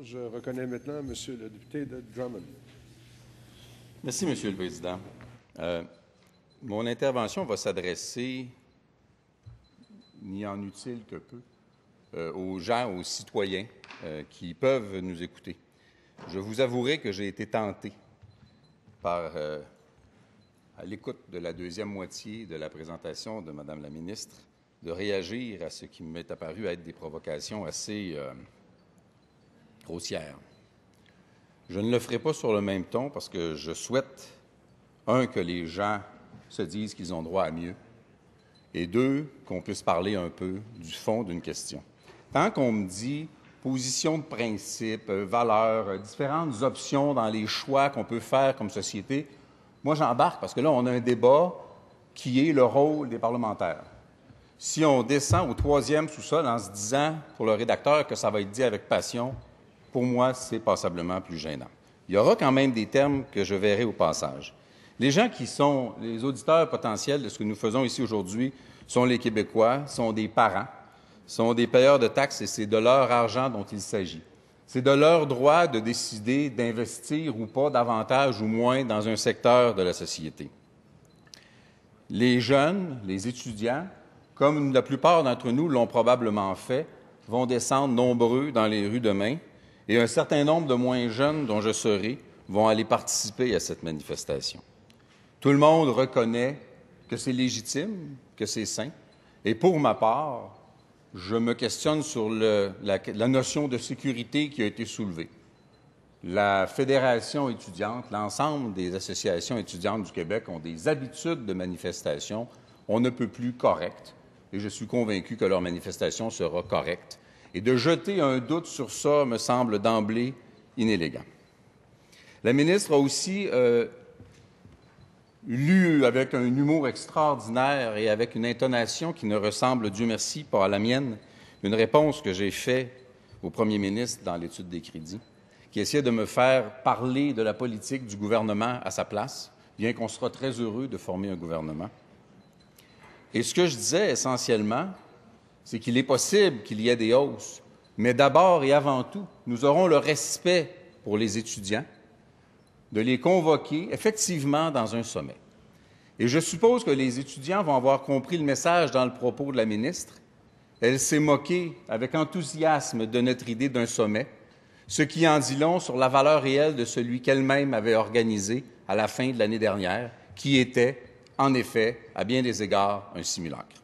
Je reconnais maintenant M. le député de Drummond. Merci, Monsieur le Président. Mon intervention va s'adresser, ni en utile que peu, aux gens, aux citoyens qui peuvent nous écouter. Je vous avouerai que j'ai été tenté à l'écoute de la deuxième moitié de la présentation de Mme la ministre, de réagir à ce qui m'est apparu être des provocations assez grossières. Je ne le ferai pas sur le même ton parce que je souhaite, un, que les gens se disent qu'ils ont droit à mieux, et deux, qu'on puisse parler un peu du fond d'une question. Tant qu'on me dit position de principe, valeurs, différentes options dans les choix qu'on peut faire comme société, moi j'embarque parce que là, on a un débat qui est le rôle des parlementaires. Si on descend au troisième sous-sol en se disant, pour le rédacteur, que ça va être dit avec passion, pour moi, c'est passablement plus gênant. Il y aura quand même des termes que je verrai au passage. Les gens qui sont les auditeurs potentiels de ce que nous faisons ici aujourd'hui sont les Québécois, sont des parents, sont des payeurs de taxes et c'est de leur argent dont il s'agit. C'est de leur droit de décider d'investir ou pas davantage ou moins dans un secteur de la société. Les jeunes, les étudiants, comme la plupart d'entre nous l'ont probablement fait, vont descendre nombreux dans les rues demain et un certain nombre de moins jeunes, dont je serai, vont aller participer à cette manifestation. Tout le monde reconnaît que c'est légitime, que c'est sain, et pour ma part, je me questionne sur la notion de sécurité qui a été soulevée. La Fédération étudiante, l'ensemble des associations étudiantes du Québec ont des habitudes de manifestation on ne peut plus correctes, et je suis convaincu que leur manifestation sera correcte. Et de jeter un doute sur ça me semble d'emblée inélégant. La ministre a aussi lu avec un humour extraordinaire et avec une intonation qui ne ressemble, Dieu merci, pas à la mienne, une réponse que j'ai faite au premier ministre dans l'étude des crédits, qui essayait de me faire parler de la politique du gouvernement à sa place, bien qu'on sera très heureux de former un gouvernement. Et ce que je disais essentiellement, c'est qu'il est possible qu'il y ait des hausses, mais d'abord et avant tout, nous aurons le respect pour les étudiants de les convoquer effectivement dans un sommet. Et je suppose que les étudiants vont avoir compris le message dans le propos de la ministre. Elle s'est moquée avec enthousiasme de notre idée d'un sommet, ce qui en dit long sur la valeur réelle de celui qu'elle-même avait organisé à la fin de l'année dernière, qui était, en effet, à bien des égards, un simulacre.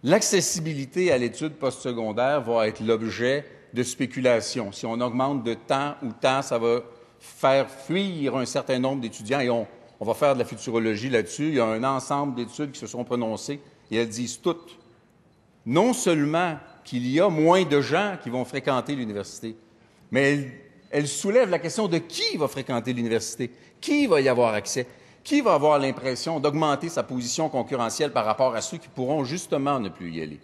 L'accessibilité à l'étude postsecondaire va être l'objet de spéculation. Si on augmente de temps ou temps, ça va faire fuir un certain nombre d'étudiants et on va faire de la futurologie là-dessus. Il y a un ensemble d'études qui se sont prononcées et elles disent toutes, non seulement qu'il y a moins de gens qui vont fréquenter l'université, mais elles soulèvent la question de qui va fréquenter l'université, qui va y avoir accès. Qui va avoir l'impression d'augmenter sa position concurrentielle par rapport à ceux qui pourront justement ne plus y aller?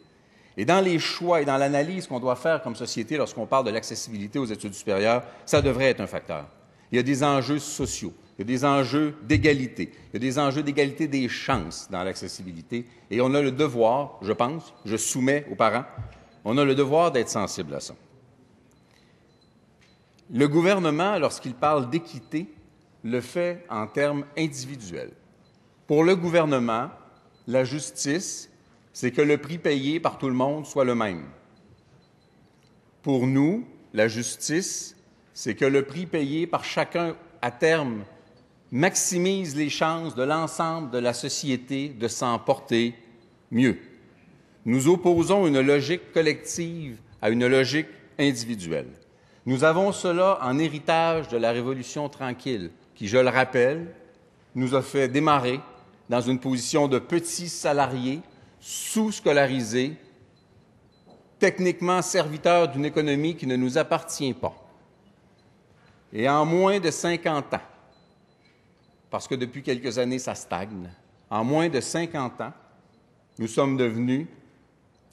Et dans les choix et dans l'analyse qu'on doit faire comme société lorsqu'on parle de l'accessibilité aux études supérieures, ça devrait être un facteur. Il y a des enjeux sociaux, il y a des enjeux d'égalité, il y a des enjeux d'égalité des chances dans l'accessibilité et on a le devoir, je pense, je soumets aux parents, on a le devoir d'être sensible à ça. Le gouvernement, lorsqu'il parle d'équité, le fait en termes individuels. Pour le gouvernement, la justice, c'est que le prix payé par tout le monde soit le même. Pour nous, la justice, c'est que le prix payé par chacun à terme maximise les chances de l'ensemble de la société de s'en porter mieux. Nous opposons une logique collective à une logique individuelle. Nous avons cela en héritage de la Révolution tranquille, qui, je le rappelle, nous a fait démarrer dans une position de petits salariés, sous-scolarisés, techniquement serviteurs d'une économie qui ne nous appartient pas. Et en moins de 50 ans, parce que depuis quelques années, ça stagne, en moins de 50 ans, nous sommes devenus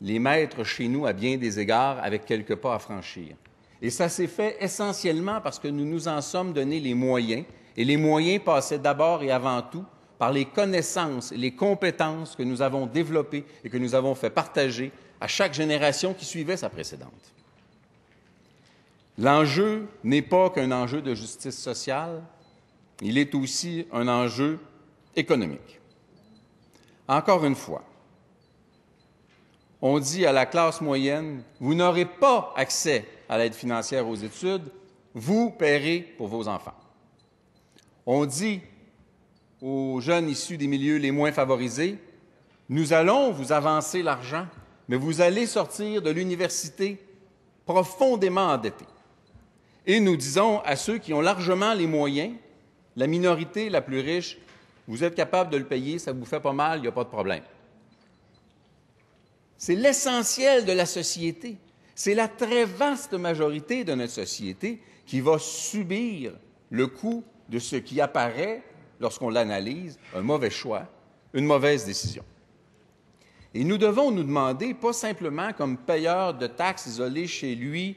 les maîtres chez nous à bien des égards avec quelques pas à franchir. Et ça s'est fait essentiellement parce que nous nous en sommes donné les moyens, et les moyens passaient d'abord et avant tout par les connaissances et les compétences que nous avons développées et que nous avons fait partager à chaque génération qui suivait sa précédente. L'enjeu n'est pas qu'un enjeu de justice sociale, il est aussi un enjeu économique. Encore une fois, on dit à la classe moyenne, vous n'aurez pas accès à l'aide financière aux études, vous paierez pour vos enfants. On dit aux jeunes issus des milieux les moins favorisés, nous allons vous avancer l'argent, mais vous allez sortir de l'université profondément endettés. Et nous disons à ceux qui ont largement les moyens, la minorité la plus riche, vous êtes capable de le payer, ça vous fait pas mal, il n'y a pas de problème. C'est l'essentiel de la société. C'est la très vaste majorité de notre société qui va subir le coût de ce qui apparaît, lorsqu'on l'analyse, un mauvais choix, une mauvaise décision. Et nous devons nous demander, pas simplement comme payeur de taxes isolés chez lui,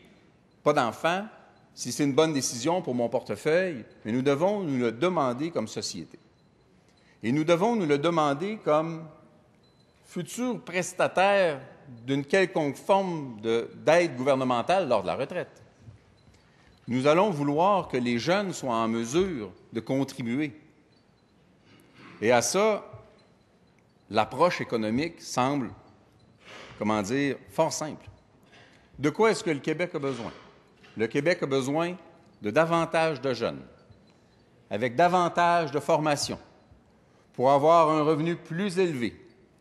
pas d'enfants, si c'est une bonne décision pour mon portefeuille, mais nous devons nous le demander comme société. Et nous devons nous le demander comme futurs prestataires d'une quelconque forme d'aide gouvernementale lors de la retraite. Nous allons vouloir que les jeunes soient en mesure de contribuer. Et à ça, l'approche économique semble, fort simple. De quoi est-ce que le Québec a besoin? Le Québec a besoin de davantage de jeunes, avec davantage de formation, pour avoir un revenu plus élevé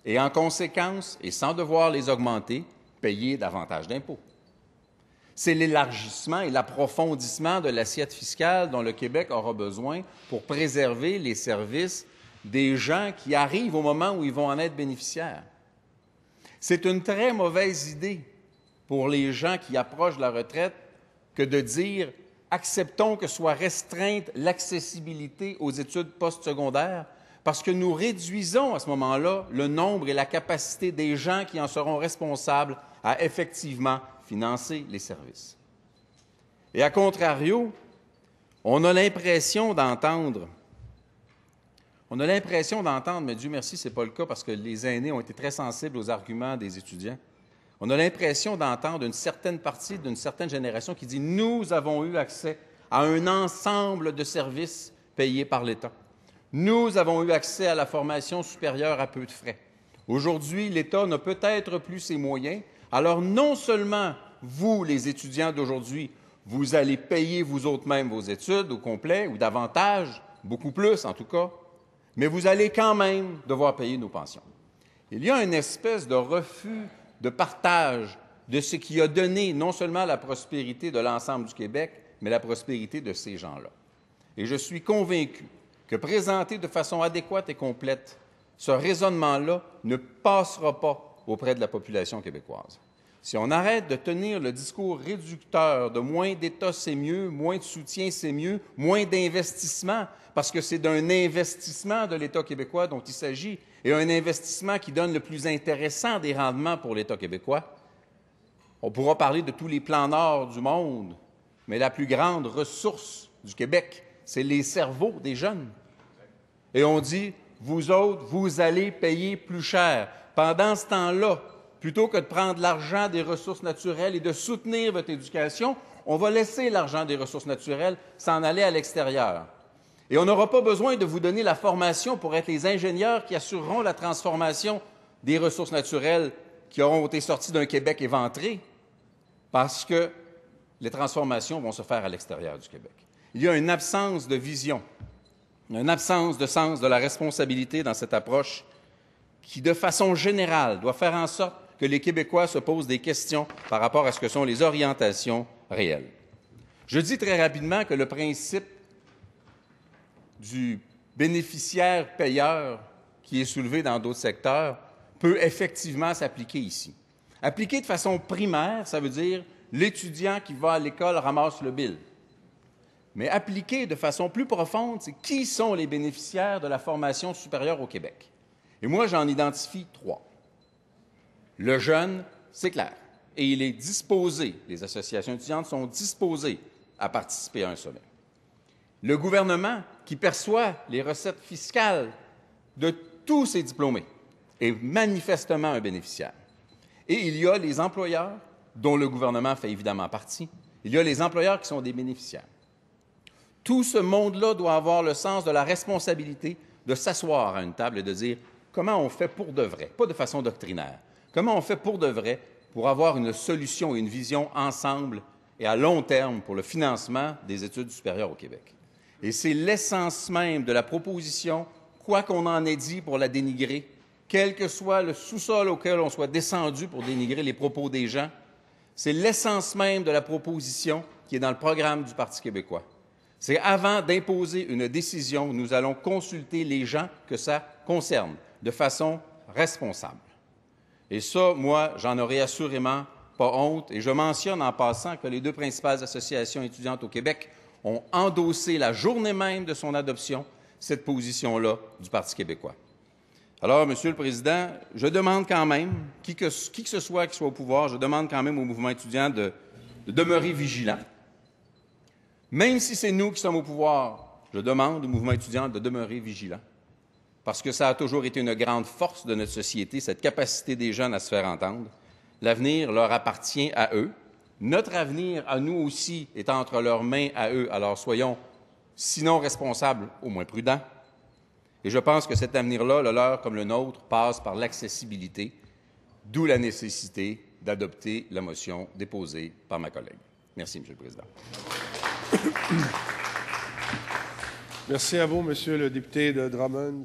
et, en conséquence, et sans devoir les augmenter, payer davantage d'impôts. C'est l'élargissement et l'approfondissement de l'assiette fiscale dont le Québec aura besoin pour préserver les services des gens qui arrivent au moment où ils vont en être bénéficiaires. C'est une très mauvaise idée pour les gens qui approchent de la retraite que de dire « acceptons que soit restreinte l'accessibilité aux études postsecondaires » parce que nous réduisons à ce moment-là le nombre et la capacité des gens qui en seront responsables à effectivement financer les services. Et à contrario, on a l'impression d'entendre, mais Dieu merci, ce n'est pas le cas parce que les aînés ont été très sensibles aux arguments des étudiants. On a l'impression d'entendre une certaine partie d'une certaine génération qui dit « Nous avons eu accès à un ensemble de services payés par l'État. Nous avons eu accès à la formation supérieure à peu de frais. Aujourd'hui, l'État n'a peut-être plus ses moyens. Alors non seulement vous, les étudiants d'aujourd'hui, vous allez payer vous autres-mêmes vos études au complet ou davantage, beaucoup plus en tout cas, mais vous allez quand même devoir payer nos pensions. » Il y a une espèce de refus de partage de ce qui a donné non seulement la prospérité de l'ensemble du Québec, mais la prospérité de ces gens-là. Et je suis convaincu que présenter de façon adéquate et complète ce raisonnement-là ne passera pas auprès de la population québécoise. Si on arrête de tenir le discours réducteur de moins d'État, c'est mieux, moins de soutien, c'est mieux, moins d'investissement, parce que c'est d'un investissement de l'État québécois dont il s'agit, et un investissement qui donne le plus intéressant des rendements pour l'État québécois. On pourra parler de tous les plans Nord du monde, mais la plus grande ressource du Québec, c'est les cerveaux des jeunes. Et on dit, vous autres, vous allez payer plus cher. Pendant ce temps-là, plutôt que de prendre l'argent des ressources naturelles et de soutenir votre éducation, on va laisser l'argent des ressources naturelles s'en aller à l'extérieur. Et on n'aura pas besoin de vous donner la formation pour être les ingénieurs qui assureront la transformation des ressources naturelles qui auront été sorties d'un Québec éventré, parce que les transformations vont se faire à l'extérieur du Québec. Il y a une absence de vision, une absence de sens de la responsabilité dans cette approche qui, de façon générale, doit faire en sorte que les Québécois se posent des questions par rapport à ce que sont les orientations réelles. Je dis très rapidement que le principe du bénéficiaire-payeur qui est soulevé dans d'autres secteurs peut effectivement s'appliquer ici. Appliquer de façon primaire, ça veut dire l'étudiant qui va à l'école ramasse le bill. Mais appliquer de façon plus profonde, c'est qui sont les bénéficiaires de la formation supérieure au Québec. Et moi, j'en identifie 3. Le jeune, c'est clair, et il est disposé, les associations étudiantes sont disposées à participer à un sommet. Le gouvernement, qui perçoit les recettes fiscales de tous ces diplômés, est manifestement un bénéficiaire. Et il y a les employeurs, dont le gouvernement fait évidemment partie, Il y a les employeurs qui sont des bénéficiaires. Tout ce monde-là doit avoir le sens de la responsabilité de s'asseoir à une table et de dire comment on fait pour de vrai, pas de façon doctrinaire, comment on fait pour de vrai pour avoir une solution et une vision ensemble et à long terme pour le financement des études supérieures au Québec. Et c'est l'essence même de la proposition, quoi qu'on en ait dit pour la dénigrer, quel que soit le sous-sol auquel on soit descendu pour dénigrer les propos des gens, c'est l'essence même de la proposition qui est dans le programme du Parti québécois. C'est avant d'imposer une décision, nous allons consulter les gens que ça concerne de façon responsable. Et ça, moi, j'en aurais assurément pas honte. Et je mentionne en passant que les deux principales associations étudiantes au Québec ont endossé la journée même de son adoption cette position-là du Parti québécois. Alors, Monsieur le Président, je demande quand même, qui que ce soit qui soit au pouvoir, je demande quand même au mouvement étudiant de demeurer vigilant. Même si c'est nous qui sommes au pouvoir, je demande au mouvement étudiant de demeurer vigilant. Parce que ça a toujours été une grande force de notre société, cette capacité des jeunes à se faire entendre. L'avenir leur appartient à eux. Notre avenir, à nous aussi, est entre leurs mains à eux. Alors soyons, sinon responsables, au moins prudents. Et je pense que cet avenir-là, le leur comme le nôtre, passe par l'accessibilité, d'où la nécessité d'adopter la motion déposée par ma collègue. Merci, Monsieur le Président. Merci à vous, Monsieur le député de Drummond.